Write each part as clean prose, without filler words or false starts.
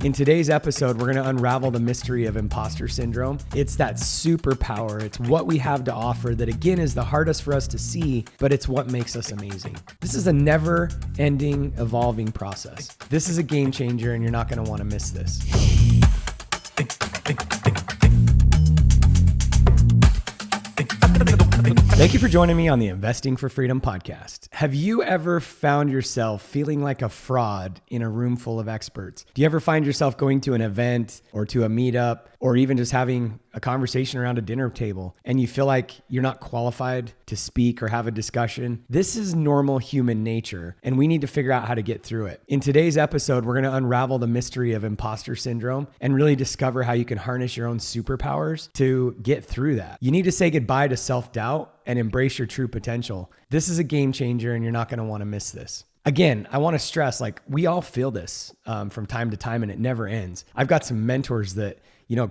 In today's episode, we're going to unravel the mystery of imposter syndrome. It's that superpower. It's what we have to offer that, again, is the hardest for us to see, but it's what makes us amazing. This is a never-ending, evolving process. This is a game changer, and you're not going to want to miss this. Thank you for joining me on the Investing for Freedom podcast. Have you ever found yourself feeling like a fraud in a room full of experts? Do you ever find yourself going to an event or to a meetup or even just having a conversation around a dinner table and you feel like you're not qualified to speak or have a discussion? This is normal human nature, and we need to figure out how to get through it. In today's episode, we're going to unravel the mystery of imposter syndrome and really discover how you can harness your own superpowers to get through that. You need to say goodbye to self-doubt and embrace your true potential. This is a game changer, and you're not going to want to miss this. Again, I want to stress, we all feel this from time to time, and it never ends. I've got some mentors that,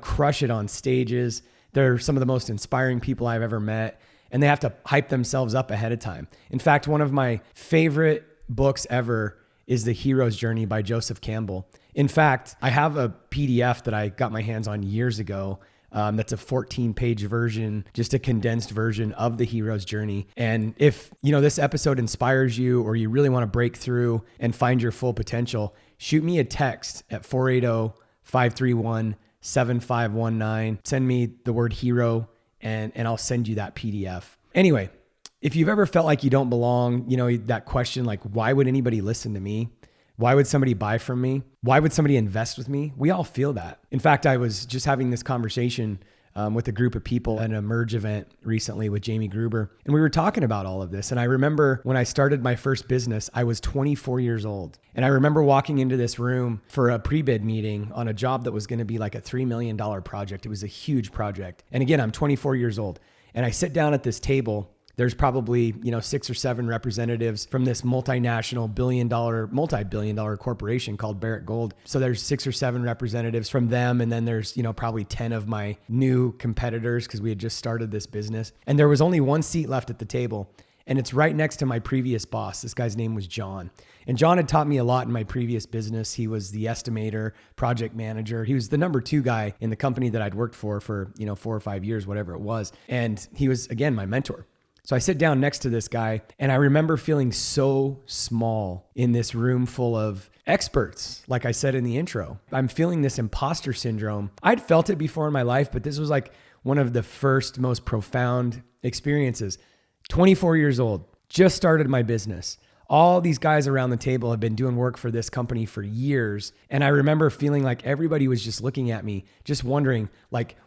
crush it on stages. They're some of the most inspiring people I've ever met, and they have to hype themselves up ahead of time. In fact, one of my favorite books ever is The Hero's Journey by Joseph Campbell. In fact, I have a PDF that I got my hands on years ago. That's a 14-page version, just a condensed version of the hero's journey. And if, this episode inspires you or you really want to break and find your full potential, shoot me a text at 480-531-7519. Send me the word hero and I'll send you that PDF. Anyway, if you've ever felt like you don't belong, that question, why would anybody listen to me? Why would somebody buy from me? Why would somebody invest with me? We all feel that. In fact, I was just having this conversation with a group of people at an Emerge event recently with Jamie Gruber, and we were talking about all of this. And I remember when I started my first business, I was 24 years old. And I remember walking into this room for a pre-bid meeting on a job that was going to be like a $3 million project. It was a huge project. And again, I'm 24 years old. And I sit down at this table. There's probably, 6 or 7 representatives from this multinational multi-billion dollar corporation called Barrick Gold. So there's 6 or 7 representatives from them. And then there's, probably 10 of my new competitors because we had just started this business. And there was only one seat left at the table. And it's right next to my previous boss. This guy's name was John. And John had taught me a lot in my previous business. He was the estimator, project manager. He was the number 2 guy in the company that I'd worked for 4 or 5 years, whatever it was. And he was, again, my mentor. So I sit down next to this guy, and I remember feeling so small in this room full of experts, like I said in the intro. I'm feeling this imposter syndrome. I'd felt it before in my life, but this was one of the first, most profound experiences. 24 years old, just started my business. All these guys around the table have been doing work for this company for years. And I remember feeling like everybody was just looking at me, just wondering,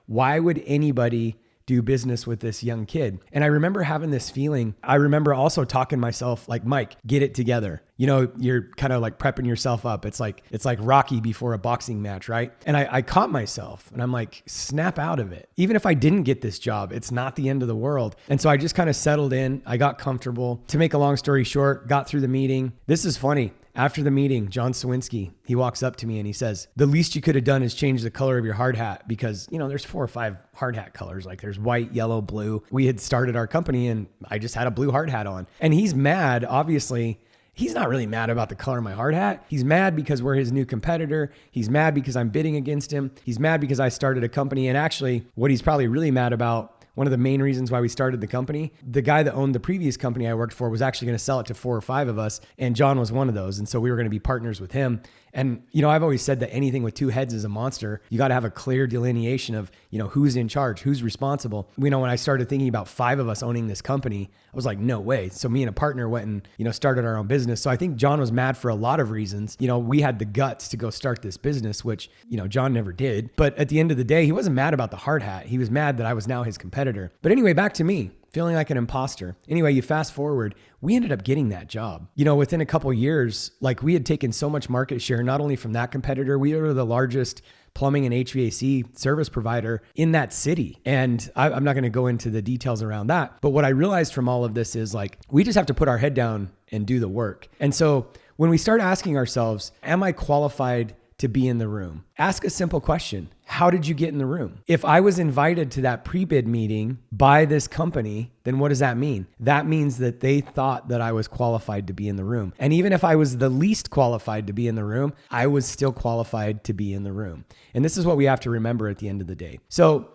why would anybody do business with this young kid? And I remember having this feeling. I remember also talking to myself, Mike, get it together. You're kind of prepping yourself up. It's like Rocky before a boxing match, right? And I caught myself and I'm like, snap out of it. Even if I didn't get this job, it's not the end of the world. And so I just kind of settled in. I got comfortable. To make a long story short, got through the meeting. This is funny. After the meeting, John Sawinski, he walks up to me and he says, the least you could have done is change the color of your hard hat because, there's 4 or 5 hard hat colors. There's white, yellow, blue. We had started our company and I just had a blue hard hat on. And he's mad, obviously. He's not really mad about the color of my hard hat. He's mad because we're his new competitor. He's mad because I'm bidding against him. He's mad because I started a company. And actually, what he's probably really mad about, one of the main reasons why we started the company, the guy that owned the previous company I worked for was actually going to sell it to 4 or 5 of us. And John was one of those. And so we were going to be partners with him. And, I've always said that anything with 2 heads is a monster. You got to have a clear delineation of, who's in charge, who's responsible. When I started thinking about 5 of us owning this company, I was like, no way. So me and a partner went and, started our own business. So I think John was mad for a lot of reasons. We had the guts to go start this business, which, John never did. But at the end of the day, he wasn't mad about the hard hat. He was mad that I was now his competitor. But anyway, back to me. Feeling like an imposter. Anyway, you fast forward, we ended up getting that job. Within a couple years, we had taken so much market share, not only from that competitor, we were the largest plumbing and HVAC service provider in that city. And I'm not going to go into the details around that. But what I realized from all of this is we just have to put our head down and do the work. And so when we start asking ourselves, am I qualified to be in the room? Ask a simple question. How did you get in the room? If I was invited to that pre-bid meeting by this company, then what does that mean? That means that they thought that I was qualified to be in the room. And even if I was the least qualified to be in the room, I was still qualified to be in the room. And this is what we have to remember at the end of the day. So,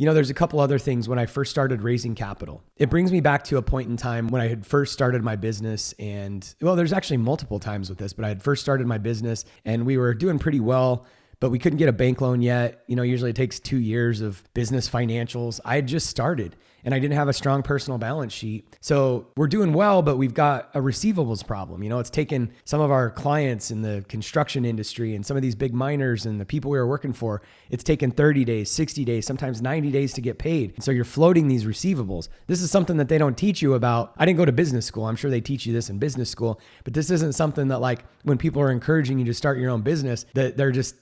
there's a couple other things when I first started raising capital. It brings me back to a point in time when I had first started my business there's actually multiple times with this, but I had first started my business and we were doing pretty well, but we couldn't get a bank loan yet. Usually it takes 2 years of business financials. I had just started and I didn't have a strong personal balance sheet. So we're doing well, but we've got a receivables problem. It's taken some of our clients in the construction industry and some of these big miners and the people we were working for, it's taken 30 days, 60 days, sometimes 90 days to get paid. And so you're floating these receivables. This is something that they don't teach you about. I didn't go to business school. I'm sure they teach you this in business school, but this isn't something that like when people are encouraging you to start your own business that they're just,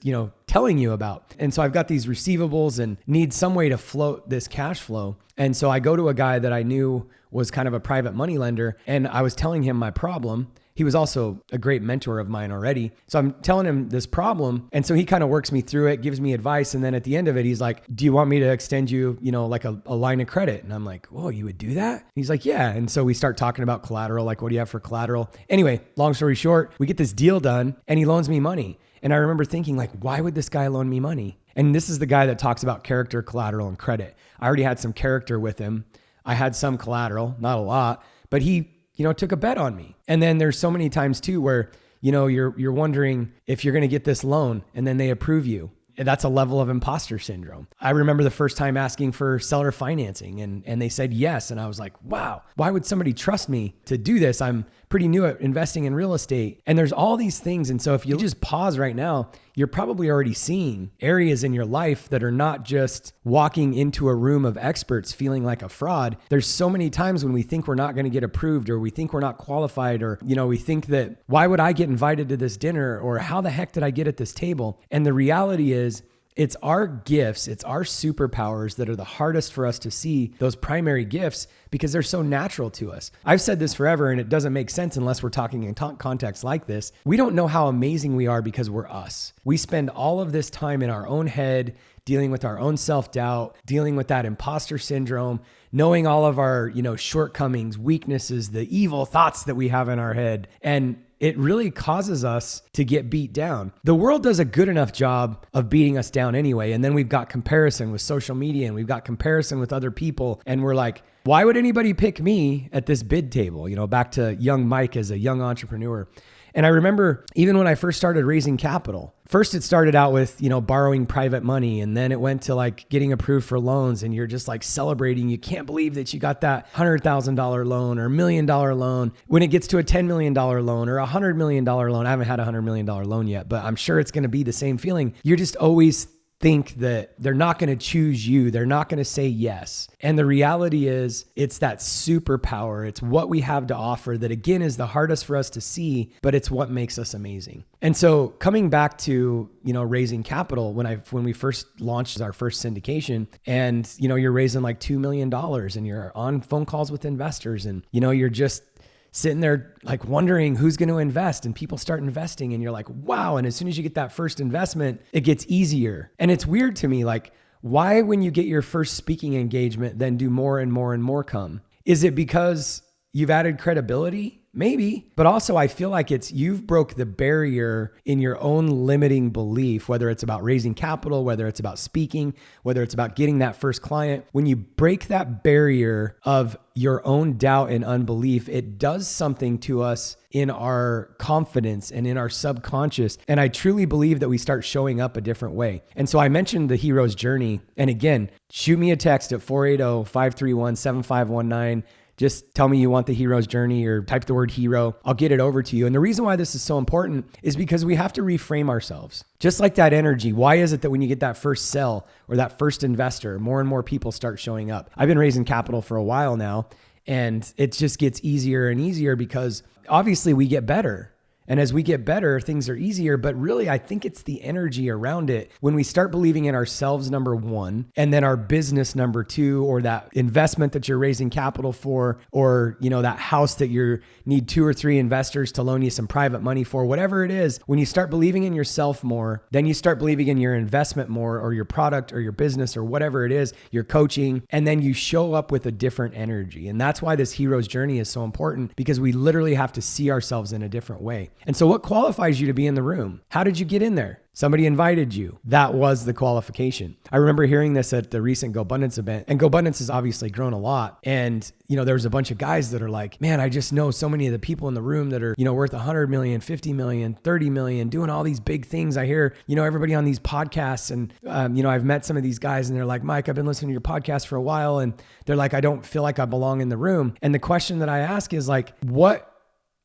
telling you about. And so I've got these receivables and need some way to float this cash flow. And so I go to a guy that I knew was kind of a private money lender and I was telling him my problem. He was also a great mentor of mine already. So I'm telling him this problem. And so he kind of works me through it, gives me advice. And then at the end of it, he's like, do you want me to extend you, like a line of credit? And I'm like, whoa, you would do that? He's like, yeah. And so we start talking about collateral, like, what do you have for collateral? Anyway, long story short, we get this deal done and he loans me money. And I remember thinking like, why would this guy loan me money? And this is the guy that talks about character, collateral, and credit. I already had some character with him. I had some collateral, not a lot, but he, took a bet on me. And then there's so many times too where, you're wondering if you're going to get this loan and then they approve you. That's a level of imposter syndrome. I remember the first time asking for seller financing and they said yes. And I was like, wow, why would somebody trust me to do this? I'm pretty new at investing in real estate. And there's all these things. And so if you just pause right now, you're probably already seeing areas in your life that are not just walking into a room of experts feeling like a fraud. There's so many times when we think we're not going to get approved or we think we're not qualified or, we think that why would I get invited to this dinner or how the heck did I get at this table? And the reality is it's our gifts, it's our superpowers that are the hardest for us to see, those primary gifts, because they're so natural to us. I've said this forever and it doesn't make sense unless we're talking in context like this. We don't know how amazing we are because we're us. We spend all of this time in our own head, dealing with our own self-doubt, dealing with that imposter syndrome, knowing all of our, shortcomings, weaknesses, the evil thoughts that we have in our head. And it really causes us to get beat down. The world does a good enough job of beating us down anyway. And then we've got comparison with social media and we've got comparison with other people. And we're like, why would anybody pick me at this bid table? Back to young Mike as a young entrepreneur. And I remember even when I first started raising capital, first it started out with, borrowing private money. And then it went to like getting approved for loans. And you're just like celebrating. You can't believe that you got that $100,000 loan or $1 million loan. When it gets to a $10 million loan or a $100 million loan, I haven't had a $100 million loan yet, but I'm sure it's going to be the same feeling. You're just always think that they're not going to choose you. They're not going to say yes. And the reality is it's that superpower. It's what we have to offer that again is the hardest for us to see, but it's what makes us amazing. And so coming back to, raising capital, when we first launched our first syndication and, you're raising like $2 million and you're on phone calls with investors and, you're just sitting there like wondering who's going to invest and people start investing and you're like, wow. And as soon as you get that first investment, it gets easier. And it's weird to me, like why, when you get your first speaking engagement, then do more and more and more come? Is it because you've added credibility? Maybe, but also I feel like you've broke the barrier in your own limiting belief, whether it's about raising capital, whether it's about speaking, whether it's about getting that first client. When you break that barrier of your own doubt and unbelief, it does something to us in our confidence and in our subconscious. And I truly believe that we start showing up a different way. And so I mentioned the hero's journey. And again, shoot me a text at 480-531-7519. Just tell me you want the hero's journey or type the word hero. I'll get it over to you. And the reason why this is so important is because we have to reframe ourselves. Just like that energy. Why is it that when you get that first sell or that first investor, more and more people start showing up? I've been raising capital for a while now, and it just gets easier and easier because obviously we get better. And as we get better, things are easier. But really, I think it's the energy around it. When we start believing in ourselves, number one, and then our business, number two, or that investment that you're raising capital for, or, that house that you need 2 or 3 investors to loan you some private money for, whatever it is, when you start believing in yourself more, then you start believing in your investment more, or your product or your business or whatever it is, your coaching, and then you show up with a different energy. And that's why this hero's journey is so important, because we literally have to see ourselves in a different way. And so what qualifies you to be in the room? How did you get in there? Somebody invited you. That was the qualification. I remember hearing this at the recent GoBundance event, and GoBundance has obviously grown a lot. And, there was a bunch of guys that are like, man, I just know so many of the people in the room that are, worth 100 million, 50 million, 30 million, doing all these big things. I hear, everybody on these podcasts, and, I've met some of these guys, and they're like, Mike, I've been listening to your podcast for a while. And they're like, I don't feel like I belong in the room. And the question that I ask is like, what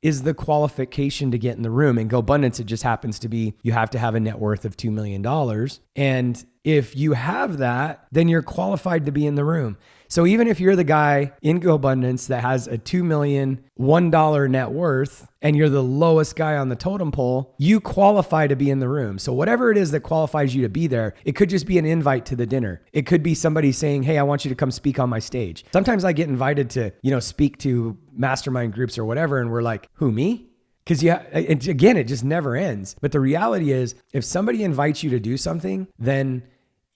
is the qualification to get in the room? In GoBundance, it just happens to be you have to have a net worth of $2 million. And if you have that, then you're qualified to be in the room. So even if you're the guy in GoBundance that has a $2 million, $1 net worth, and you're the lowest guy on the totem pole, you qualify to be in the room. So whatever it is that qualifies you to be there, it could just be an invite to the dinner. It could be somebody saying, hey, I want you to come speak on my stage. Sometimes I get invited to, speak to mastermind groups or whatever. And we're like, who, me? Because again, it just never ends. But the reality is, if somebody invites you to do something, then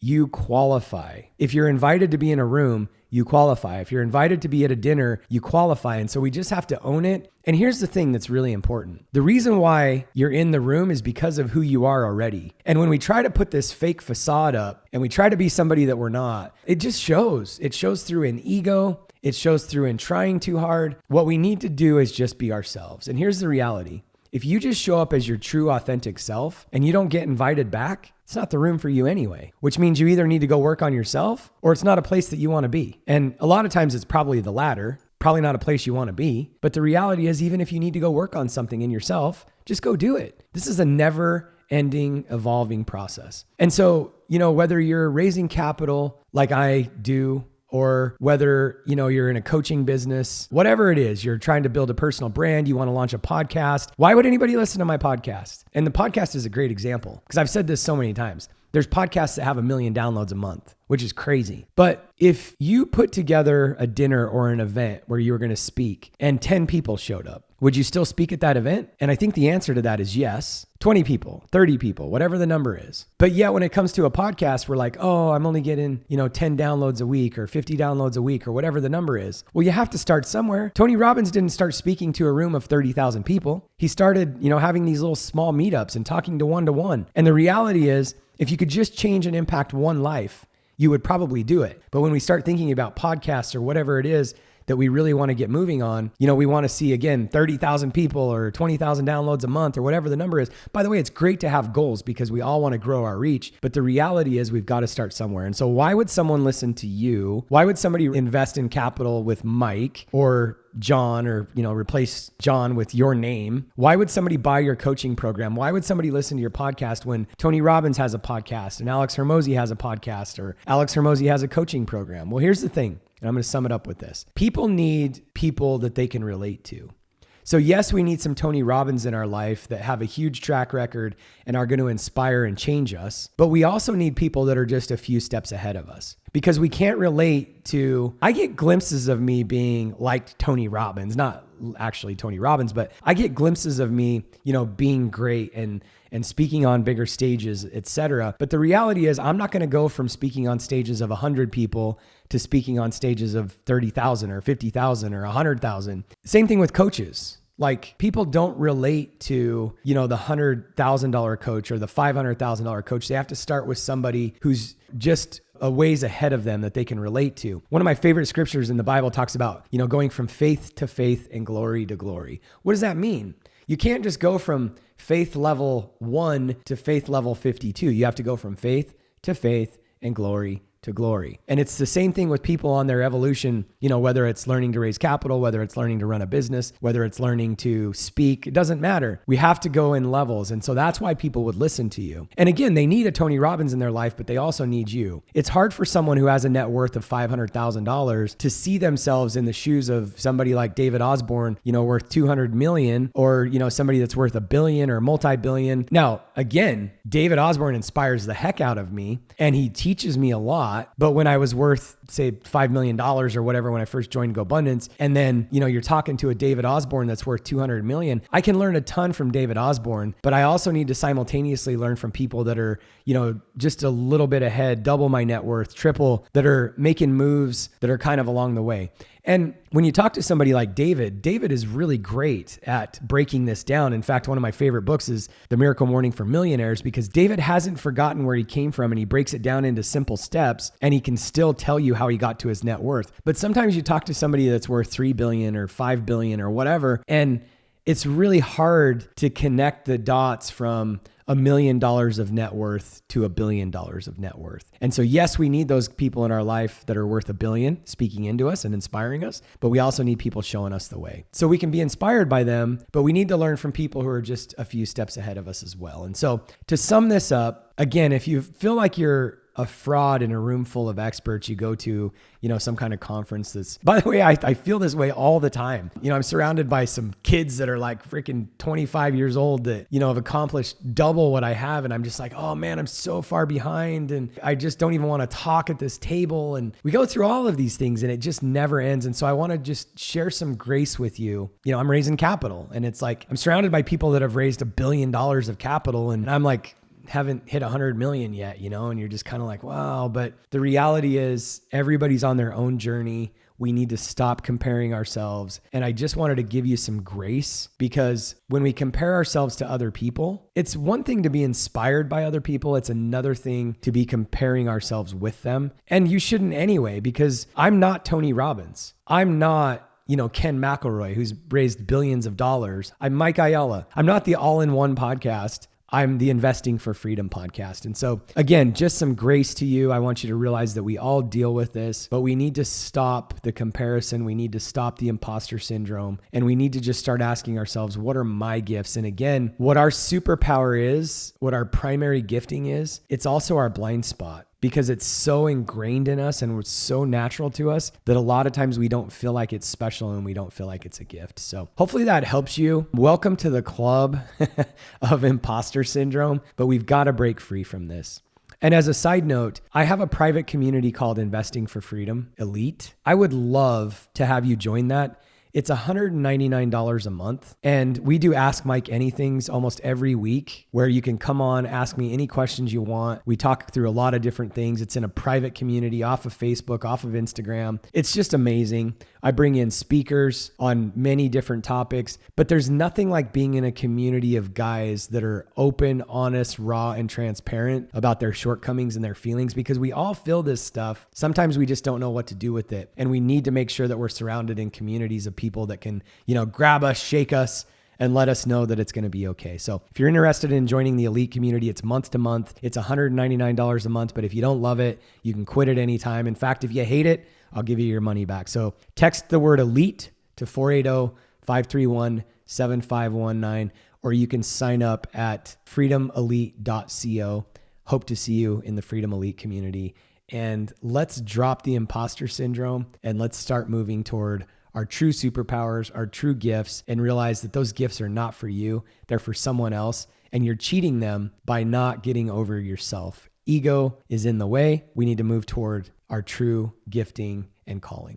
you qualify. If you're invited to be in a room, you qualify. If you're invited to be at a dinner, you qualify. And so we just have to own it. And here's the thing that's really important. The reason why you're in the room is because of who you are already. And when we try to put this fake facade up and we try to be somebody that we're not, it just shows. It shows through an ego. It shows through in trying too hard. What we need to do is just be ourselves. And here's the reality. If you just show up as your true, authentic self and you don't get invited back, it's not the room for you anyway, which means you either need to go work on yourself or it's not a place that you want to be. And a lot of times it's probably the latter, probably not a place you want to be. But the reality is, even if you need to go work on something in yourself, just go do it. This is a never ending, evolving process. And so, whether you're raising capital like I do, or whether, you're in a coaching business, whatever it is, you're trying to build a personal brand, you want to launch a podcast. Why would anybody listen to my podcast? And the podcast is a great example, because I've said this so many times. There's podcasts that have 1 million downloads a month, which is crazy. But if you put together a dinner or an event where you were going to speak and 10 people showed up, would you still speak at that event? And I think the answer to that is yes. 20 people, 30 people, whatever the number is. But yet when it comes to a podcast, we're like, oh, I'm only getting, 10 downloads a week or 50 downloads a week or whatever the number is. Well, you have to start somewhere. Tony Robbins didn't start speaking to a room of 30,000 people. He started, having these little small meetups and talking to one. And the reality is, if you could just change and impact one life, you would probably do it. But when we start thinking about podcasts or whatever it is that we really want to get moving on, we want to see, again, 30,000 people or 20,000 downloads a month or whatever the number is. By the way, it's great to have goals because we all want to grow our reach. But the reality is we've got to start somewhere. And so why would someone listen to you? Why would somebody invest in capital with Mike or John, or, replace John with your name? Why would somebody buy your coaching program? Why would somebody listen to your podcast when Tony Robbins has a podcast and Alex Hormozi has a podcast, or Alex Hormozi has a coaching program? Well, here's the thing, and I'm going to sum it up with this. People need people that they can relate to. So yes, we need some Tony Robbins in our life that have a huge track record and are going to inspire and change us. But we also need people that are just a few steps ahead of us, because we can't relate to, I get glimpses of me being like Tony Robbins, not actually Tony Robbins, but I get glimpses of me, being great and speaking on bigger stages, etc. But the reality is I'm not going to go from speaking on stages of 100 people to speaking on stages of 30,000 or 50,000 or 100,000. Same thing with coaches. Like, people don't relate to, the $100,000 coach or the $500,000 coach. They have to start with somebody who's just a ways ahead of them that they can relate to. One of my favorite scriptures in the Bible talks about, going from faith to faith and glory to glory. What does that mean? You can't just go from faith level 1 to faith level 52. You have to go from faith to faith and glory to glory. And it's the same thing with people on their evolution, whether it's learning to raise capital, whether it's learning to run a business, whether it's learning to speak, it doesn't matter. We have to go in levels. And so that's why people would listen to you. And again, they need a Tony Robbins in their life, but they also need you. It's hard for someone who has a net worth of $500,000 to see themselves in the shoes of somebody like David Osborne, worth 200 million, or, somebody that's worth $1 billion or multi-billion. Now, again, David Osborne inspires the heck out of me and he teaches me a lot. But when I was worth, say, $5 million or whatever, when I first joined GoBundance, and then, you're talking to a David Osborne that's worth 200 million, I can learn a ton from David Osborne, but I also need to simultaneously learn from people that are, just a little bit ahead, double my net worth, triple, that are making moves that are kind of along the way. And when you talk to somebody like David is really great at breaking this down. In fact, one of my favorite books is The Miracle Morning for Millionaires, because David hasn't forgotten where he came from and he breaks it down into simple steps and he can still tell you how he got to his net worth. But sometimes you talk to somebody that's worth 3 billion or 5 billion or whatever, and it's really hard to connect the dots from $1 million of net worth to $1 billion of net worth. And so, yes, we need those people in our life that are worth $1 billion speaking into us and inspiring us, but we also need people showing us the way. So we can be inspired by them, but we need to learn from people who are just a few steps ahead of us as well. And so to sum this up, again, if you feel like you're a fraud in a room full of experts, you go to, some kind of conference that's, by the way, I feel this way all the time. I'm surrounded by some kids that are like freaking 25 years old that, have accomplished double what I have. And I'm just like, oh man, I'm so far behind. And I just don't even want to talk at this table. And we go through all of these things and it just never ends. And so I want to just share some grace with you. I'm raising capital and it's like, I'm surrounded by people that have raised $1 billion of capital. And I'm like, haven't hit 100 million yet, and you're just kind of like, wow. But the reality is everybody's on their own journey. We need to stop comparing ourselves. And I just wanted to give you some grace, because when we compare ourselves to other people, it's one thing to be inspired by other people. It's another thing to be comparing ourselves with them. And you shouldn't anyway, because I'm not Tony Robbins. I'm not Ken McElroy, who's raised billions of dollars. I'm Mike Ayala. I'm not the all-in-one podcast. I'm the Investing for Freedom podcast. And so again, just some grace to you. I want you to realize that we all deal with this, but we need to stop the comparison. We need to stop the imposter syndrome. And we need to just start asking ourselves, what are my gifts? And again, what our superpower is, what our primary gifting is, it's also our blind spot, because it's so ingrained in us and it's so natural to us that a lot of times we don't feel like it's special and we don't feel like it's a gift. So hopefully that helps you. Welcome to the club of imposter syndrome, but we've got to break free from this. And as a side note, I have a private community called Investing for Freedom Elite. I would love to have you join that. It's $199 a month. And we do Ask Mike Anythings almost every week, where you can come on, ask me any questions you want. We talk through a lot of different things. It's in a private community off of Facebook, off of Instagram. It's just amazing. I bring in speakers on many different topics, but there's nothing like being in a community of guys that are open, honest, raw, and transparent about their shortcomings and their feelings, because we all feel this stuff. Sometimes we just don't know what to do with it. And we need to make sure that we're surrounded in communities of people that can, grab us, shake us, and let us know that it's going to be okay. So if you're interested in joining the elite community, it's month to month. It's $199 a month. But if you don't love it, you can quit at any time. In fact, if you hate it, I'll give you your money back. So text the word elite to 480-531-7519, or you can sign up at freedomelite.co. Hope to see you in the Freedom Elite community. And let's drop the imposter syndrome and let's start moving toward our true superpowers, our true gifts, and realize that those gifts are not for you. They're for someone else. And you're cheating them by not getting over yourself. Ego is in the way. We need to move toward our true gifting and calling.